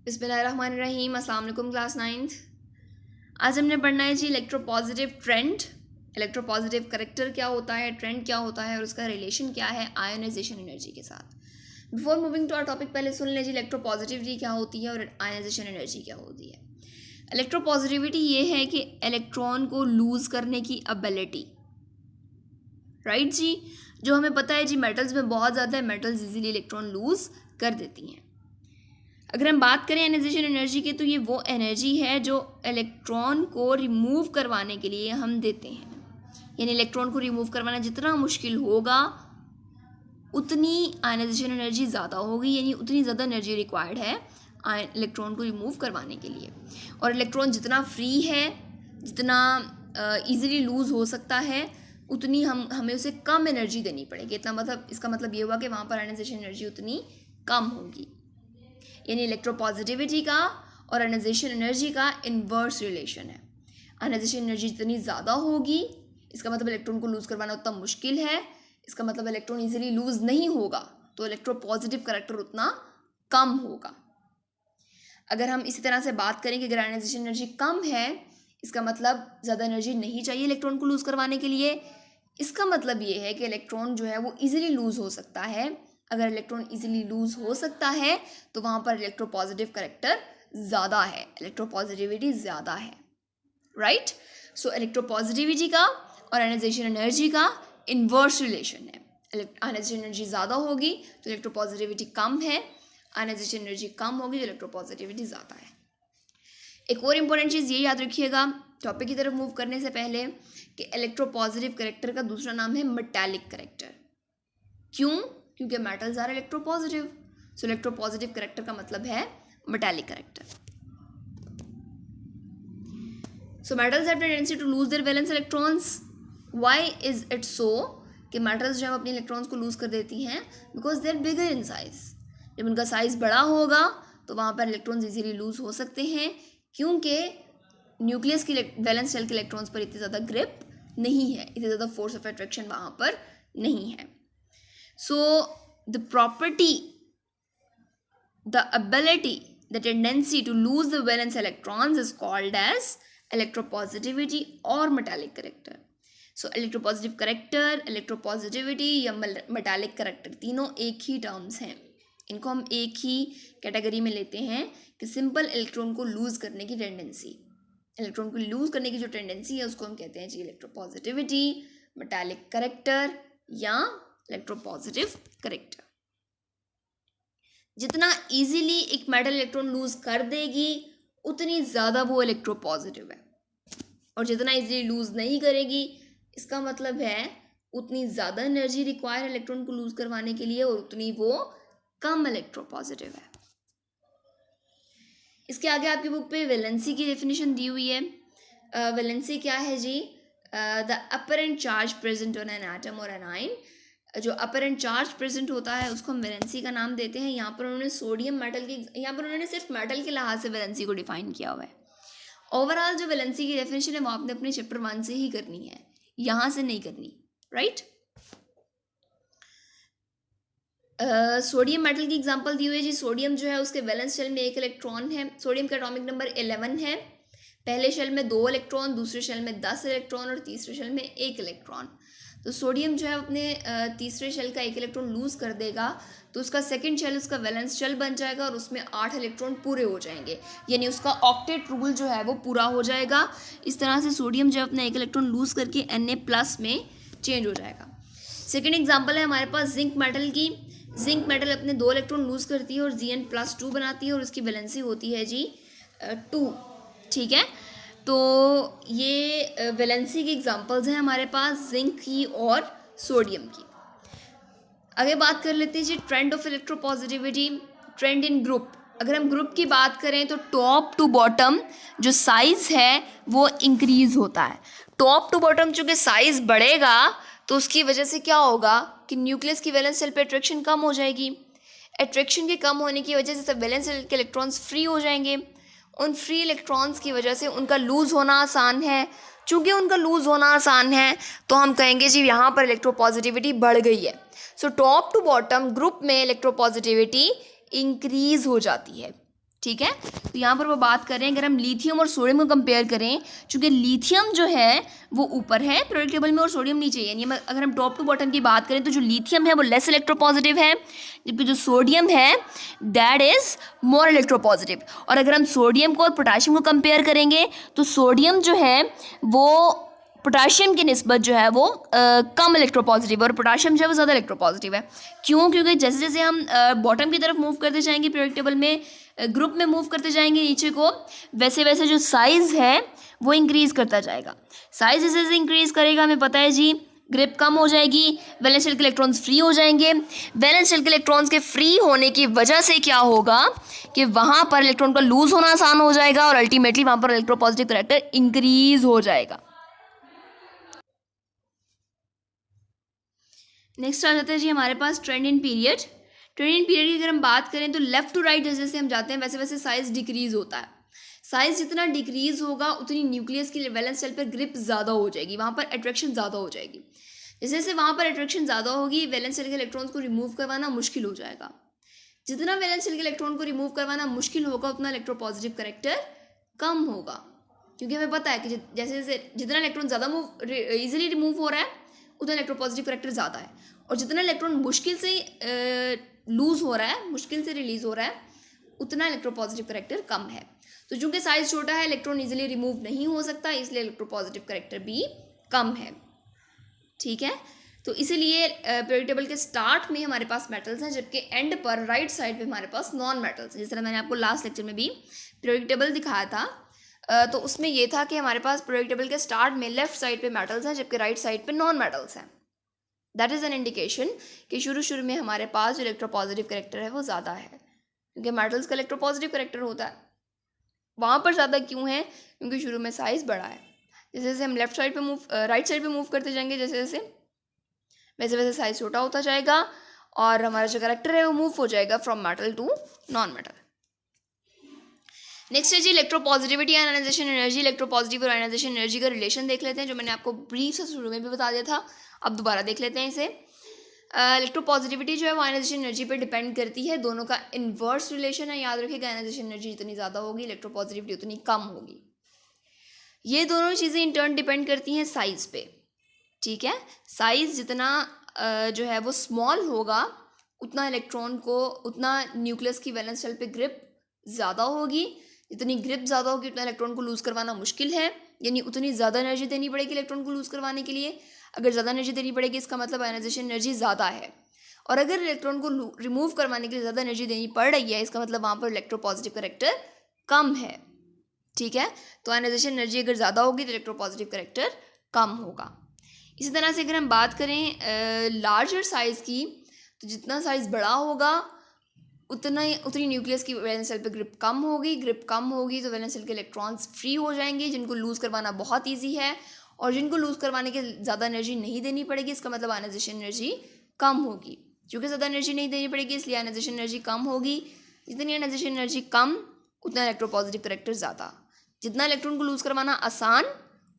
बिस्मिल्लाहिर्रहमानिर्रहीम। अस्सलाम वालेकुम क्लास 9th। आज हमने पढ़ना है जी इलेक्ट्रोपॉजिटिव ट्रेंड, इलेक्ट्रोपॉजिटिव करेक्टर क्या होता है, ट्रेंड क्या होता है और उसका रिलेशन क्या है आयोनाइजेशन एनर्जी के साथ। Before moving to our topic पहले सुन लीजिए इलेक्ट्रोपॉजिटिविटी क्या होती है और आयोनाइजेशन एनर्जी क्या होती है। इलेक्ट्रोपॉजिटिविटी ये है कि इलेक्ट्रॉन को लूज़ करने की एबिलिटी, राइट जी। जो हमें पता है जी मेटल्स में बहुत ज़्यादा है, मेटल्स इजीली इलेक्ट्रॉन लूज़ कर देती हैं। अगर हम बात करें आयोनाइजेशन एनर्जी की तो ये वो एनर्जी है जो इलेक्ट्रॉन को रिमूव करवाने के लिए हम देते हैं। यानी इलेक्ट्रॉन को रिमूव करवाना जितना मुश्किल होगा उतनी आयोनाइजेशन एनर्जी ज़्यादा होगी, यानी उतनी ज़्यादा एनर्जी रिक्वायर्ड है इलेक्ट्रॉन को रिमूव करवाने के लिए। और इलेक्ट्रॉन जितना फ्री है, जितना ईजिली लूज़ हो सकता है, उतनी हमें उसे कम एनर्जी देनी पड़ेगी। इतना मतलब इसका मतलब ये हुआ कि वहाँ पर आयोनाइजेशन एनर्जी उतनी कम होगी। यानी इलेक्ट्रोपॉजिटिविटी का और आयोनाइजेशन एनर्जी का इन्वर्स रिलेशन है। आयोनाइजेशन एनर्जी जितनी ज़्यादा होगी, इसका मतलब इलेक्ट्रॉन को लूज़ करवाना उतना मुश्किल है, इसका मतलब इलेक्ट्रॉन इजीली लूज़ नहीं होगा, तो इलेक्ट्रोपॉजिटिव करैक्टर उतना कम होगा। अगर हम इसी तरह से बात करें कि अगर आयोनाइजेशन एनर्जी कम है, इसका मतलब ज़्यादा एनर्जी नहीं चाहिए इलेक्ट्रॉन को लूज़ करवाने के लिए। इसका मतलब ये है कि इलेक्ट्रॉन जो है वो ईजिली लूज़ हो सकता है। अगर इलेक्ट्रॉन इजीली लूज़ हो सकता है तो वहाँ पर इलेक्ट्रोपॉजिटिव करैक्टर ज़्यादा है, इलेक्ट्रोपॉजिटिविटी ज़्यादा है, राइट। सो इलेक्ट्रोपॉजिटिविटी का और आयोनाइजेशन एनर्जी का इन्वर्स रिलेशन है। आयोनाइजेशन एनर्जी ज़्यादा होगी तो इलेक्ट्रोपॉजिटिविटी कम है, आयोनाइजेशन एनर्जी कम होगी तो इलेक्ट्रोपॉजिटिविटी ज़्यादा है। एक और इम्पॉर्टेंट चीज़ ये याद रखिएगा टॉपिक की तरफ मूव करने से पहले कि इलेक्ट्रोपॉजिटिव करैक्टर का दूसरा नाम है मेटालिक करैक्टर। क्यों? क्योंकि metals are electropositive. So electropositive character का मतलब है metallic character. So metals have tendency to lose their valence electrons. Why is it so कि मेटल्स जब अपने इलेक्ट्रॉन्स को लूज कर देती हैं? Because they are bigger in size. जब उनका साइज बड़ा होगा तो वहाँ पर इलेक्ट्रॉन्स इजीली लूज हो सकते हैं, क्योंकि न्यूक्लियस की वैलेंस शेल के इलेक्ट्रॉन्स पर इतनी ज़्यादा ग्रिप नहीं है, इतनी ज़्यादा फोर्स ऑफ अट्रैक्शन वहाँ पर नहीं है। So the property, the ability, the tendency to lose the valence electrons is called as electropositivity or metallic character. So electropositive character, electropositivity या metallic character तीनों एक ही टर्म्स हैं। इनको हम एक ही कैटेगरी में लेते हैं कि सिंपल इलेक्ट्रॉन को लूज करने की टेंडेंसी, इलेक्ट्रॉन को लूज करने की जो टेंडेंसी है उसको हम कहते हैं जी इलेक्ट्रोपॉजिटिविटी, मेटालिक करेक्टर या इलेक्ट्रोपॉजिटिव करेक्टर। जितना इजीली एक मेटल इलेक्ट्रॉन लूज कर देगी उतनी ज़्यादा वो इलेक्ट्रोपॉजिटिव है, और जितना इजीली लूज नहीं करेगी इसका मतलब है उतनी ज़्यादा एनर्जी रिक्वायर है इलेक्ट्रॉन को लूज करवाने के लिए और उतनी वो कम इलेक्ट्रोपॉजिटिव है। इसके आगे आपकी बुक पे वैलेंसी की डेफिनेशन दी हुई है। वैलेंसी क्या है जी? The apparent charge present on an atom और एन आयन। जो अपरेंट चार्ज प्रेजेंट होता है उसको हम वैलेंसी का नाम देते हैं। यहाँ पर उन्होंने सोडियम मेटल की, यहाँ पर उन्होंने सिर्फ मेटल के लिहाज से वैलेंसी को डिफाइन किया हुआ है। ओवरऑल जो वैलेंसी की डेफिनेशन है वो आपने अपने चैप्टर 1 से ही करनी है, यहाँ से नहीं करनी, राइट। सोडियम मेटल की एग्जांपल दी हुई है जी। सोडियम जो है उसके वैलेंस शेल में एक इलेक्ट्रॉन है। सोडियम का एटॉमिक नंबर 11 है। पहले शेल में 2 इलेक्ट्रॉन, दूसरे शेल में 10 इलेक्ट्रॉन और तीसरे शेल में 1 इलेक्ट्रॉन। तो सोडियम जो है अपने तीसरे शेल का 1 इलेक्ट्रॉन लूज कर देगा तो उसका सेकंड शेल उसका वैलेंस शेल बन जाएगा और उसमें 8 इलेक्ट्रॉन पूरे हो जाएंगे, यानी उसका ऑक्टेट रूल जो है वो पूरा हो जाएगा। इस तरह से सोडियम जो है अपना 1 इलेक्ट्रॉन लूज करके Na+ में चेंज हो जाएगा। सेकेंड एग्जाम्पल है हमारे पास जिंक मेटल की। जिंक मेटल अपने 2 इलेक्ट्रॉन लूज करती है और Zn+2 बनाती है और उसकी वैलेंसी होती है जी 2, ठीक है। तो ये वैलेंसी की एग्जांपल्स हैं हमारे पास जिंक की और सोडियम की। आगे बात कर लेते हैं जी trend of electropositivity, trend in group. अगर हम ग्रुप की बात करें तो टॉप टू बॉटम जो साइज है वो इंक्रीज होता है। टॉप टू बॉटम चूँकि साइज बढ़ेगा तो उसकी वजह से क्या होगा कि न्यूक्लियस की वैलेंस शेल पे अट्रैक्शन कम हो जाएगी। अट्रैक्शन के कम होने की वजह से सब वैलेंस शेल के इलेक्ट्रॉन्स फ्री हो जाएंगे। उन फ्री इलेक्ट्रॉन्स की वजह से उनका लूज़ होना आसान है। चूँकि उनका लूज़ होना आसान है तो हम कहेंगे जी यहाँ पर इलेक्ट्रोपॉजिटिविटी बढ़ गई है। So top to bottom group में इलेक्ट्रोपॉजिटिविटी इंक्रीज हो जाती है, ठीक है। तो यहाँ पर वो बात कर रहे हैं, अगर हम लिथियम और सोडियम को कंपेयर करें, चूँकि लिथियम जो है वो ऊपर है पीरियोडिक टेबल में और सोडियम नीचे है, यानी अगर हम टॉप टू बॉटम की बात करें तो जो लिथियम है वो लेस इलेक्ट्रोपॉजिटिव है, जबकि जो सोडियम है दैट इज़ मोर इलेक्ट्रोपॉजिटिव। और अगर हम सोडियम को और पोटाशियम को कंपेयर करेंगे तो सोडियम जो है वो पोटाशियम की निस्बत जो है वो कम इलेक्ट्रोपॉजिटिव और पोटाशियम जो है वो ज़्यादा इलेक्ट्रोपॉजिटिव है। क्यों? क्योंकि जैसे जैसे हम बॉटम की तरफ मूव करते जाएंगे पीरियोडिक टेबल में, ग्रुप में मूव करते जाएंगे नीचे को, वैसे वैसे जो साइज़ है वो इंक्रीज़ करता जाएगा। साइज़ जैसे जैसे इंक्रीज़ करेगा, हमें पता है जी, ग्रिप कम हो जाएगी, वैलेंस शेल के इलेक्ट्रॉन्स फ्री हो जाएंगे। वैलेंस शेल के इलेक्ट्रॉन्स के फ्री होने की वजह से क्या होगा कि वहाँ पर इलेक्ट्रॉन का लूज होना आसान हो जाएगा और अल्टीमेटली वहाँ पर इलेक्ट्रोपॉजिटिव करैक्टर इंक्रीज हो जाएगा। नेक्स्ट आ जाता है जी हमारे पास trend in period. Trend in period की अगर हम बात करें तो लेफ्ट टू राइट जैसे जैसे हम जाते हैं वैसे वैसे साइज डिक्रीज होता है। साइज जितना डिक्रीज होगा उतनी न्यूक्लियस की वैलेंस शेल पर ग्रिप ज़्यादा हो जाएगी, वहाँ पर अट्रैक्शन ज़्यादा हो जाएगी। जैसे जैसे वहाँ पर अट्रैक्शन ज़्यादा होगी, वैलेंस शेल के इलेक्ट्रॉन्स को रिमूव करवाना मुश्किल हो जाएगा। जितना वैलेंस शेल के इलेक्ट्रॉन को रिमूव करवाना मुश्किल होगा उतना इलेक्ट्रोपॉजिटिव करैक्टर कम होगा, क्योंकि हमें पता है कि जैसे जैसे जितना इलेक्ट्रॉन ज़्यादा ईजिली रिमूव हो रहा है उतना इलेक्ट्रोपॉजिटिव करैक्टर ज़्यादा है, और जितना इलेक्ट्रॉन मुश्किल से लूज़ हो रहा है, मुश्किल से रिलीज़ हो रहा है, उतना इलेक्ट्रोपॉजिटिव करैक्टर कम है। तो चूंकि साइज छोटा है, इलेक्ट्रॉन इजीली रिमूव नहीं हो सकता, इसलिए इलेक्ट्रोपॉजिटिव करैक्टर भी कम है। ठीक है, तो इसीलिए पीरियोडिक टेबल के स्टार्ट में हमारे पास मेटल्स हैं, जबकि एंड पर राइट साइड पे हमारे पास नॉन मेटल्स हैं। जिस तरह मैंने आपको लास्ट लेक्चर में भी पीरियोडिक टेबल दिखाया था, तो उसमें ये था कि हमारे पास पीरियोडिक टेबल के स्टार्ट में लेफ्ट साइड पे मेटल्स हैं, जबकि राइट साइड पे नॉन मेटल्स हैं। दैट इज़ एन इंडिकेशन कि शुरू में हमारे पास जो इलेक्ट्रोपॉजिटिव करैक्टर है वो ज़्यादा है, क्योंकि मेटल्स का इलेक्ट्रोपॉजिटिव करैक्टर होता है। वहाँ पर ज़्यादा क्यों है? क्योंकि शुरू में साइज़ बड़ा है। जैसे जैसे हम लेफ्ट साइड पे मूव राइट साइड पे मूव करते जाएंगे, जैसे जैसे वैसे वैसे साइज छोटा होता जाएगा और हमारा जो करैक्टर है वो मूव हो जाएगा from metal to non metal. Next है जी electropositivity and ionization energy. Electropositive और आयनाइजेशन एनर्जी का रिलेशन देख लेते हैं, जो मैंने आपको ब्रीफ से शुरू में भी बता दिया था, अब दोबारा देख लेते हैं इसे। इलेक्ट्रोपॉजिटिविटी जो है वो आयनाइजेशन एनर्जी पर डिपेंड करती है, दोनों का इन्वर्स रिलेशन है। याद रखिएगा, आयनाइजेशन एनर्जी जितनी ज़्यादा होगी इलेक्ट्रोपॉजिटिविटी उतनी कम होगी। ये दोनों चीज़ें इन टर्न डिपेंड करती हैं साइज़ पे। ठीक है, साइज़ जितना जो है वो स्मॉल होगा उतना इलेक्ट्रॉन को, उतना न्यूक्लियस की वैलेंस शेल पे ग्रिप ज़्यादा होगी। जितनी ग्रिप ज़्यादा होगी उतना इलेक्ट्रॉन को लूज़ करवाना मुश्किल है, यानी उतनी ज़्यादा एनर्जी देनी पड़ेगी इलेक्ट्रॉन को लूज़ करवाने के लिए। अगर ज़्यादा एनर्जी देनी पड़ेगी इसका मतलब आयनाइजेशन एनर्जी ज़्यादा है, और अगर इलेक्ट्रॉन को रिमूव करवाने के लिए ज़्यादा एनर्जी देनी पड़ रही है इसका मतलब वहाँ पर इलेक्ट्रोपॉजिटिव करैक्टर कम है। ठीक है, तो आयनाइजेशन एनर्जी अगर ज़्यादा होगी तो इलेक्ट्रोपॉजिटिव करैक्टर कम होगा। इसी तरह से अगर हम बात करें लार्जर साइज़ की, तो जितना साइज़ बड़ा होगा उतनी न्यूक्लियस की वैलेंस शेल पे ग्रिप कम होगी। ग्रिप कम होगी तो वैलेंस शेल के इलेक्ट्रॉन्स फ्री हो जाएंगे, जिनको लूज़ करवाना बहुत ईजी है, और जिनको लूज़ करवाने के ज़्यादा एनर्जी नहीं देनी पड़ेगी, इसका मतलब आयनाइजेशन एनर्जी कम होगी। क्योंकि ज़्यादा एनर्जी नहीं देनी पड़ेगी इसलिए आयनाइजेशन एनर्जी कम होगी। जितनी आयनाइजेशन एनर्जी कम उतना इलेक्ट्रोपॉजिटिव करैक्टर ज़्यादा। जितना इलेक्ट्रॉन को लूज़ करवाना आसान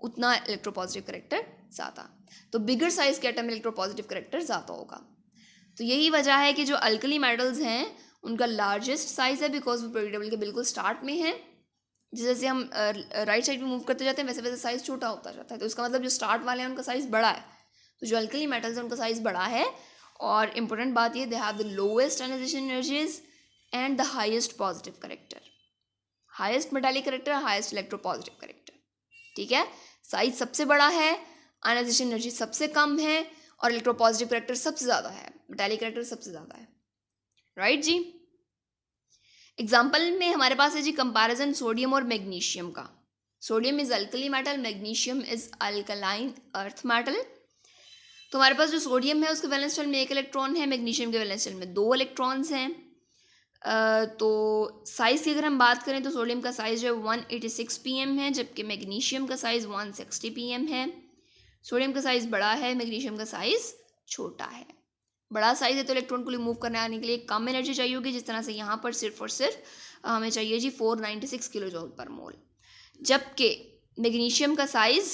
उतना इलेक्ट्रोपॉजिटिव करैक्टर ज़्यादा। तो बिगर साइज़ के एटम इलेक्ट्रोपॉजिटिव करैक्टर ज़्यादा होगा। तो यही वजह है कि जो अल्कली मेटल्स हैं उनका लार्जेस्ट साइज़ है, बिकॉज वो पीरियोडिक टेबल के बिल्कुल स्टार्ट में है। जैसे हम राइट साइड में मूव करते जाते हैं वैसे वैसे साइज़ छोटा होता जाता है, तो इसका मतलब जो स्टार्ट वाले हैं उनका साइज़ बड़ा है। तो जो अल्कली मेटल्स हैं उनका साइज़ बड़ा है, और इम्पोर्टेंट बात ये, they have the lowest ionization energies and the highest positive character. Highest metallic character, highest electropositive character. ठीक है, साइज सबसे बड़ा है, आयनाइजेशन एनर्जी सबसे कम है, और इलेक्ट्रोपॉजिटिव करैक्टर सबसे ज़्यादा है, मेटालिक करैक्टर सबसे ज़्यादा है। राइट जी। एग्जाम्पल में हमारे पास है जी कंपैरिजन सोडियम और मैग्नीशियम का। Sodium is alkali metal, magnesium is alkaline earth metal. तो हमारे पास जो सोडियम है उसके वैलेंस शेल में 1 इलेक्ट्रॉन है, मैग्नीशियम के वैलेंस शेल में 2 इलेक्ट्रॉन्स हैं। तो साइज़ की अगर हम बात करें तो सोडियम का साइज़ जो है 186 pm है, जबकि मैग्नीशियम का साइज़ 160 pm है। सोडियम का साइज़ बड़ा है, मैग्नीशियम का साइज़ छोटा है। बड़ा साइज़ है तो इलेक्ट्रॉन को रिमूव करने आने के लिए कम एनर्जी चाहिए होगी, जिस तरह से यहाँ पर सिर्फ और सिर्फ हमें चाहिए जी 496 किलो जूल पर मोल, जबकि मैग्नीशियम का साइज़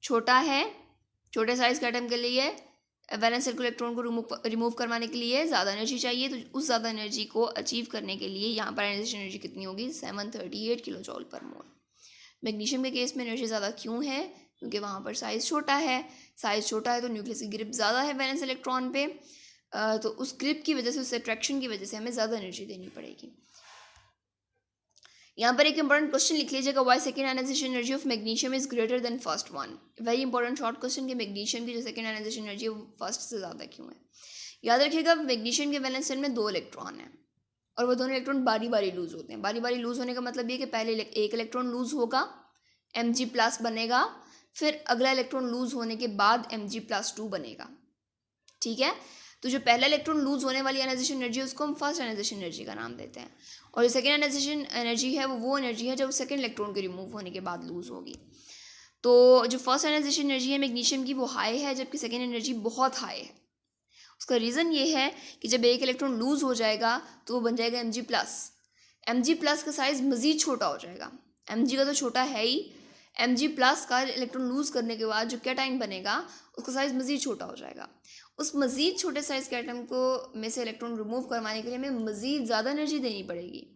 छोटा है। छोटे साइज़ के एटम के लिए वैलेंस शेल को इलेक्ट्रॉन को रिमूव करवाने के लिए ज़्यादा एनर्जी चाहिए, तो उस ज़्यादा एनर्जी को अचीव करने के लिए यहाँ पर आयनाइजेशन एनर्जी कितनी होगी, 738 किलो जॉल पर मोल। मैग्नीशियम के केस में एनर्जी ज़्यादा क्यों है, क्योंकि वहाँ पर साइज़ छोटा है, साइज़ छोटा है तो न्यूक्लियस की ग्रिप ज़्यादा है वैलेंस इलेक्ट्रॉन पे, तो उस ग्रिप की वजह से, उस अट्रैक्शन की वजह से हमें ज़्यादा एनर्जी देनी पड़ेगी। यहाँ पर एक इंपॉर्टेंट क्वेश्चन लिख लीजिएगा, why second ionization energy of magnesium is greater than first one. Very important short question कि मैग्नीशियम की जो सेकेंड आयनाइजेशन एनर्जी है वो फर्स्ट से ज़्यादा क्यों है। याद रखिएगा मैग्नीशियम के वैलेंस शेल में 2 इलेक्ट्रॉन हैं और वो दोनों इलेक्ट्रॉन बारी बारी लूज होते हैं। बारी बारी लूज होने का मतलब ये कि पहले एक इलेक्ट्रॉन लूज होगा, Mg+ बनेगा, फिर अगला इलेक्ट्रॉन लूज होने के बाद Mg+2 बनेगा। ठीक है, तो जो पहला इलेक्ट्रॉन लूज होने वाली आयनाइजेशन एनर्जी है उसको हम फर्स्ट आयनाइजेशन एनर्जी का नाम देते हैं, और जो सेकेंड आयनाइजेशन एनर्जी है वो एनर्जी है जब सेकेंड इलेक्ट्रॉन के रिमूव होने के बाद लूज होगी। तो जो फर्स्ट आयनाइजेशन एनर्जी है मैग्नीशियम की वो हाई है, जबकि सेकेंड एनर्जी बहुत हाई है। उसका रीज़न ये है कि जब एक इलेक्ट्रॉन लूज हो जाएगा तो वो बन जाएगा Mg+। Mg+ का साइज़ मज़ीद छोटा हो जाएगा। Mg का तो छोटा है ही, Mg+ का इलेक्ट्रॉन लूज करने के बाद जो कैटाइन बनेगा उसका साइज़ मज़ीद छोटा हो जाएगा। उस मज़ीद छोटे साइज़ के एटम को में से इलेक्ट्रॉन रिमूव करवाने के लिए हमें मज़ीद ज़्यादा एनर्जी देनी पड़ेगी।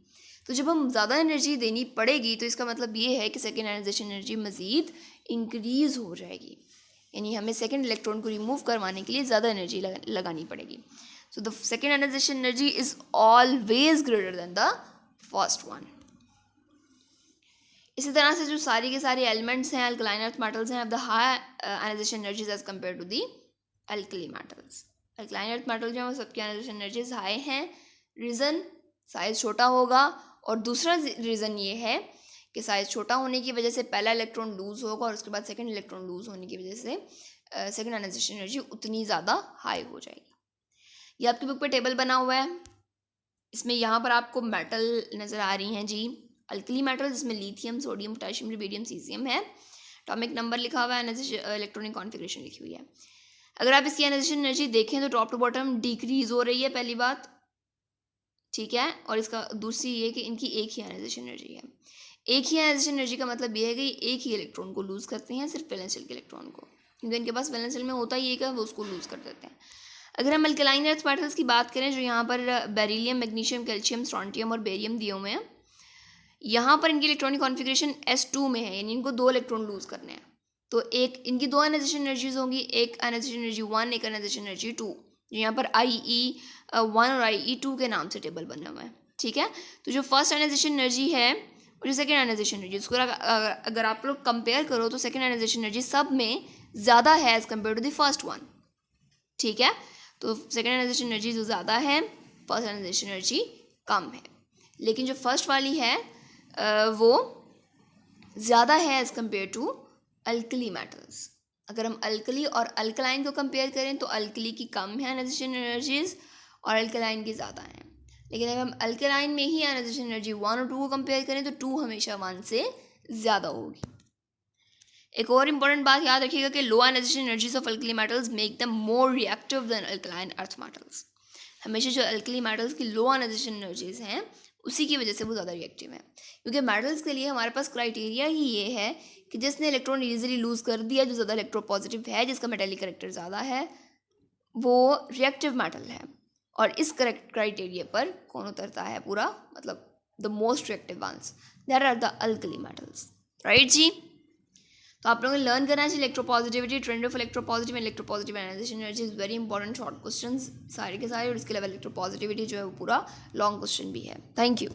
तो जब हम ज़्यादा एनर्जी देनी पड़ेगी तो इसका मतलब ये है कि सेकेंड आयनाइजेशन एनर्जी मज़ीद इंक्रीज़ हो जाएगी, यानी हमें सेकेंड इलेक्ट्रॉन को रिमूव करवाने के लिए ज़्यादा एनर्जी लगानी पड़ेगी। So the second ionization energy is always greater than the first one. इसी तरह से जो सारी के सारे एलिमेंट्स हैं, अल्कलाइन अर्थ मेटल्स हैं, have the high ionization energies as compare to the alkali metals. Alkaline earth metal जो है वो सबकी आयनाइजेशन एनर्जीज हाई हैं। रीज़न साइज़ छोटा होगा, और दूसरा रीज़न ये है कि साइज़ छोटा होने की वजह से पहला इलेक्ट्रॉन लूज होगा और उसके बाद सेकेंड इलेक्ट्रॉन लूज होने की वजह से सेकेंड आयनाइजेशन एनर्जी उतनी ज़्यादा हाई हो जाएगी। ये आपकी बुक पे टेबल बना हुआ है, इसमें यहाँ पर आपको मेटल नज़र आ रही हैं जी, अल्कली मेटल जिसमें lithium, sodium, potassium, rubidium, caesium है, एटॉमिक नंबर लिखा हुआ है, इलेक्ट्रॉनिक कॉन्फ़िगरेशन लिखी हुई है। अगर आप इसकी आयनाइजेशन एनर्जी देखें तो टॉप टू बॉटम डिक्रीज हो रही है, पहली बात, ठीक है, और इसका दूसरी ये कि इनकी एक ही आयनाइजेशन एनर्जी है। एक ही आयनाइजेशन एनर्जी का मतलब ये है कि एक ही इलेक्ट्रॉन को लूज़ करते हैं, सिर्फ वैलेंस शेल के इलेक्ट्रॉन को, क्योंकि इनके पास वैलेंस शेल में होता ही एक है, वो उसको लूज़ कर देते हैं। अगर हम अल्कलाइन अर्थ मेटल्स की बात करें, जो यहाँ पर बेरिलियम, मैग्नीशियम, कैल्शियम, स्ट्रोंटियम और बेरियम दिए हुए हैं, यहाँ पर इनकी इलेक्ट्रॉनिक कॉन्फ़िगरेशन S2 में है, यानी इनको 2 इलेक्ट्रॉन लूज़ करने हैं। तो एक इनकी 2 आयनाइजेशन एनर्जीज होंगी, एक आयनाइजेशन एनर्जी 1, एक आयनाइजेशन एनर्जी 2, जो यहाँ पर IE1 और IE2 के नाम से टेबल बने हुए हैं। ठीक है, तो जो फर्स्ट आयनाइजेशन एनर्जी है और जो सेकेंड आयनाइजेशन एनर्जी, उसको अगर आप लोग कंपेयर करो तो सेकेंड आयनाइजेशन एनर्जी सब में ज़्यादा है as compare to the first one. ठीक है, तो सेकेंड आयनाइजेशन एनर्जी जो ज़्यादा है, फर्स्ट आयनाइजेशन एनर्जी कम है, लेकिन जो फर्स्ट वाली है वो ज़्यादा है as compare to alkali metals. अगर हम अल्कली और अल्कलाइन को कंपेयर करें तो अल्कली की कम है आयनाइजेशन एनर्जीज और अल्कलाइन की ज़्यादा हैं, लेकिन अगर हम अल्कलाइन में ही आयनाइजेशन एनर्जी 1 और 2 को कंपेयर करें तो 2 हमेशा 1 से ज़्यादा होगी। एक और इम्पॉर्टेंट बात याद रखिएगा कि low ionization energies of alkali metals make them more reactive than alkaline earth metals. हमेशा जो अल्कली मेटल्स की लो आयनाइजेशन एनर्जीज हैं उसी की वजह से वो ज़्यादा रिएक्टिव है, क्योंकि मेटल्स के लिए हमारे पास क्राइटेरिया ही ये है कि जिसने इलेक्ट्रॉन ईजिली लूज़ कर दिया, जो ज़्यादा इलेक्ट्रोपॉजिटिव है, जिसका मेटेलिक करेक्टर ज़्यादा है, वो रिएक्टिव मेटल है। और इस क्राइटेरिया पर कौन उतरता है पूरा, मतलब the most reactive ones, that are the alkali metals. Right जी, तो आप लोगों ने लर्न करना चाहिए electropositivity, trend of electropositive, electropositive ionization energy is very important short questions सारे के सारे, और इसके अलावा इलेक्ट्रोपॉजिटिविटी जो है वो पूरा लॉन्ग क्वेश्चन भी है। Thank you.